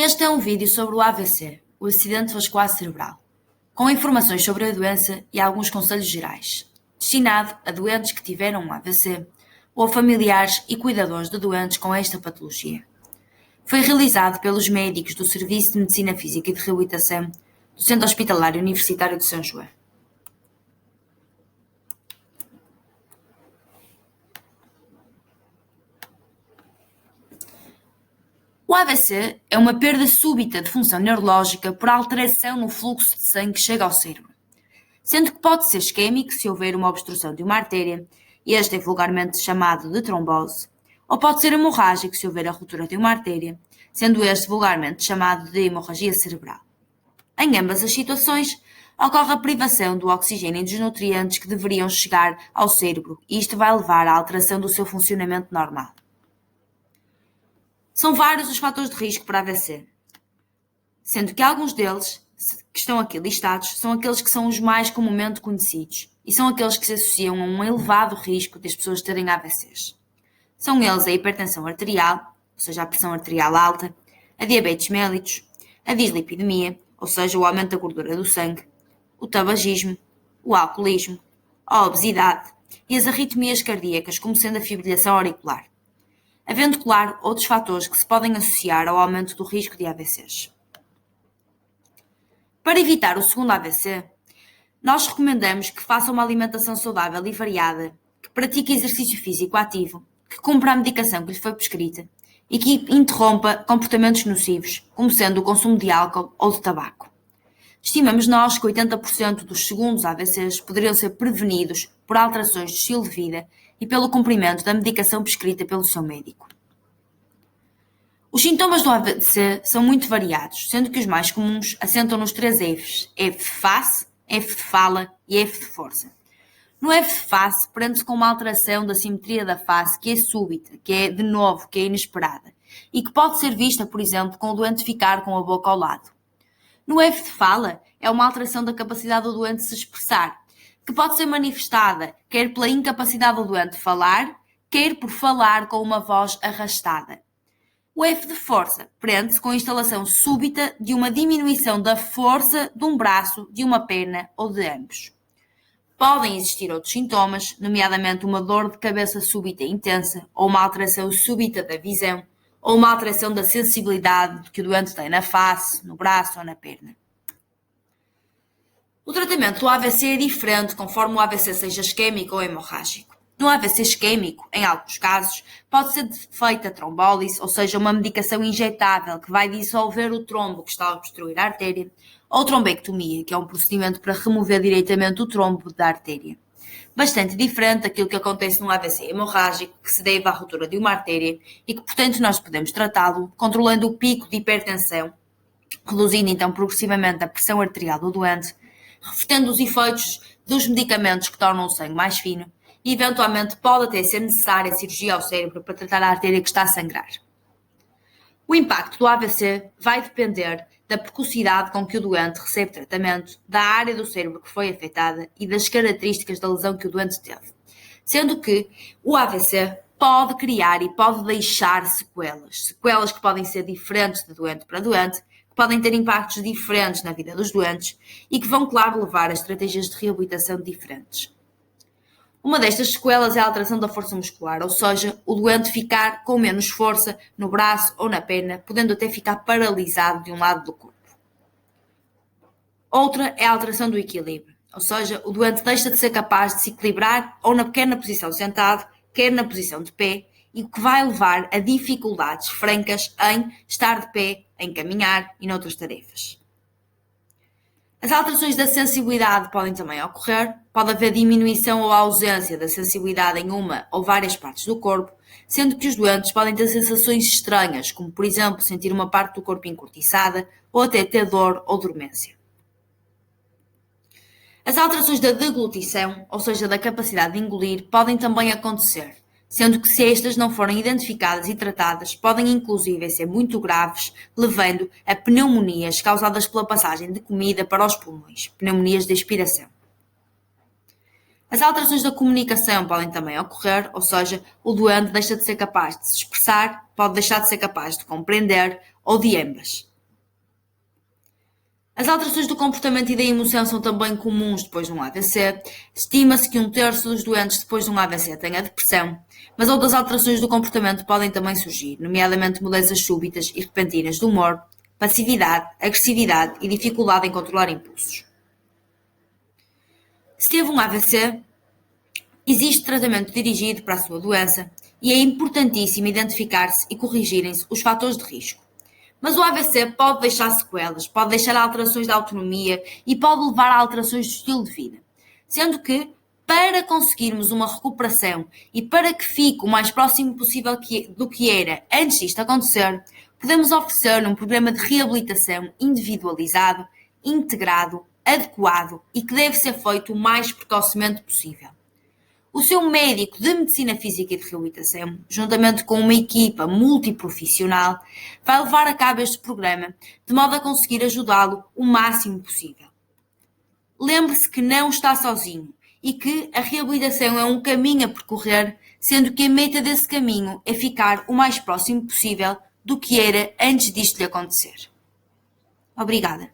Este é um vídeo sobre o AVC, o acidente vascular cerebral, com informações sobre a doença e alguns conselhos gerais, destinado a doentes que tiveram um AVC ou a familiares e cuidadores de doentes com esta patologia. Foi realizado pelos médicos do Serviço de Medicina Física e de Reabilitação do Centro Hospitalar Universitário de São João. O AVC é uma perda súbita de função neurológica por alteração no fluxo de sangue que chega ao cérebro, sendo que pode ser isquémico se houver uma obstrução de uma artéria, e este é vulgarmente chamado de trombose, ou pode ser hemorrágico se houver a ruptura de uma artéria, sendo este vulgarmente chamado de hemorragia cerebral. Em ambas as situações, ocorre a privação do oxigênio e dos nutrientes que deveriam chegar ao cérebro, e isto vai levar à alteração do seu funcionamento normal. São vários os fatores de risco para AVC, sendo que alguns deles, que estão aqui listados, são aqueles que são os mais comumente conhecidos e são aqueles que se associam a um elevado risco das pessoas terem AVCs. São eles a hipertensão arterial, ou seja, a pressão arterial alta, a diabetes mellitus, a dislipidemia, ou seja, o aumento da gordura do sangue, o tabagismo, o alcoolismo, a obesidade e as arritmias cardíacas, como sendo a fibrilação auricular, havendo, claro, outros fatores que se podem associar ao aumento do risco de AVCs. Para evitar o segundo AVC, nós recomendamos que faça uma alimentação saudável e variada, que pratique exercício físico ativo, que cumpra a medicação que lhe foi prescrita e que interrompa comportamentos nocivos, como sendo o consumo de álcool ou de tabaco. Estimamos nós que 80% dos segundos AVCs poderiam ser prevenidos por alterações de estilo de vida e pelo cumprimento da medicação prescrita pelo seu médico. Os sintomas do AVC são muito variados, sendo que os mais comuns assentam nos 3 Fs: F de face, F de fala e F de força. No F de face, prende-se com uma alteração da simetria da face que é súbita, que é de novo, que é inesperada, e que pode ser vista, por exemplo, com o doente ficar com a boca ao lado. No F de fala, é uma alteração da capacidade do doente de se expressar, que pode ser manifestada quer pela incapacidade do doente de falar, quer por falar com uma voz arrastada. O F de força prende-se com a instalação súbita de uma diminuição da força de um braço, de uma perna ou de ambos. Podem existir outros sintomas, nomeadamente uma dor de cabeça súbita e intensa, ou uma alteração súbita da visão, ou uma alteração da sensibilidade que o doente tem na face, no braço ou na perna. O tratamento do AVC é diferente conforme o AVC seja isquémico ou hemorrágico. No AVC isquémico, em alguns casos, pode ser feita trombólise, ou seja, uma medicação injetável que vai dissolver o trombo que está a obstruir a artéria, ou trombectomia, que é um procedimento para remover diretamente o trombo da artéria. Bastante diferente daquilo que acontece no AVC hemorrágico, que se deve à ruptura de uma artéria e que, portanto, nós podemos tratá-lo controlando o pico de hipertensão, reduzindo então progressivamente a pressão arterial do doente, revertendo os efeitos dos medicamentos que tornam o sangue mais fino e, eventualmente, pode até ser necessária cirurgia ao cérebro para tratar a artéria que está a sangrar. O impacto do AVC vai depender da precocidade com que o doente recebe tratamento, da área do cérebro que foi afetada e das características da lesão que o doente teve, sendo que o AVC pode criar e pode deixar sequelas que podem ser diferentes de doente para doente, que podem ter impactos diferentes na vida dos doentes e que vão, claro, levar a estratégias de reabilitação diferentes. Uma destas sequelas é a alteração da força muscular, ou seja, o doente ficar com menos força no braço ou na perna, podendo até ficar paralisado de um lado do corpo. Outra é a alteração do equilíbrio, ou seja, o doente deixa de ser capaz de se equilibrar quer na posição sentado, quer na posição de pé, e o que vai levar a dificuldades francas em estar de pé, em caminhar e noutras tarefas. As alterações da sensibilidade podem também ocorrer, pode haver diminuição ou ausência da sensibilidade em uma ou várias partes do corpo, sendo que os doentes podem ter sensações estranhas, como por exemplo sentir uma parte do corpo encurtiçada ou até ter dor ou dormência. As alterações da deglutição, ou seja, da capacidade de engolir, podem também acontecer, sendo que se estas não forem identificadas e tratadas, podem inclusive ser muito graves, levando a pneumonias causadas pela passagem de comida para os pulmões, pneumonias de expiração. As alterações da comunicação podem também ocorrer, ou seja, o doente deixa de ser capaz de se expressar, pode deixar de ser capaz de compreender ou de ambas. As alterações do comportamento e da emoção são também comuns depois de um AVC. Estima-se que 1/3 dos doentes depois de um AVC tenha depressão, mas outras alterações do comportamento podem também surgir, nomeadamente mudanças súbitas e repentinas do humor, passividade, agressividade e dificuldade em controlar impulsos. Se teve um AVC, existe tratamento dirigido para a sua doença e é importantíssimo identificar-se e corrigirem-se os fatores de risco. Mas o AVC pode deixar sequelas, pode deixar alterações da autonomia e pode levar a alterações do estilo de vida. Sendo que, para conseguirmos uma recuperação e para que fique o mais próximo possível do que era antes disto acontecer, podemos oferecer um programa de reabilitação individualizado, integrado, adequado e que deve ser feito o mais precocemente possível. O seu médico de Medicina Física e de Reabilitação, juntamente com uma equipa multiprofissional, vai levar a cabo este programa de modo a conseguir ajudá-lo o máximo possível. Lembre-se que não está sozinho e que a reabilitação é um caminho a percorrer, sendo que a meta desse caminho é ficar o mais próximo possível do que era antes disto lhe acontecer. Obrigada.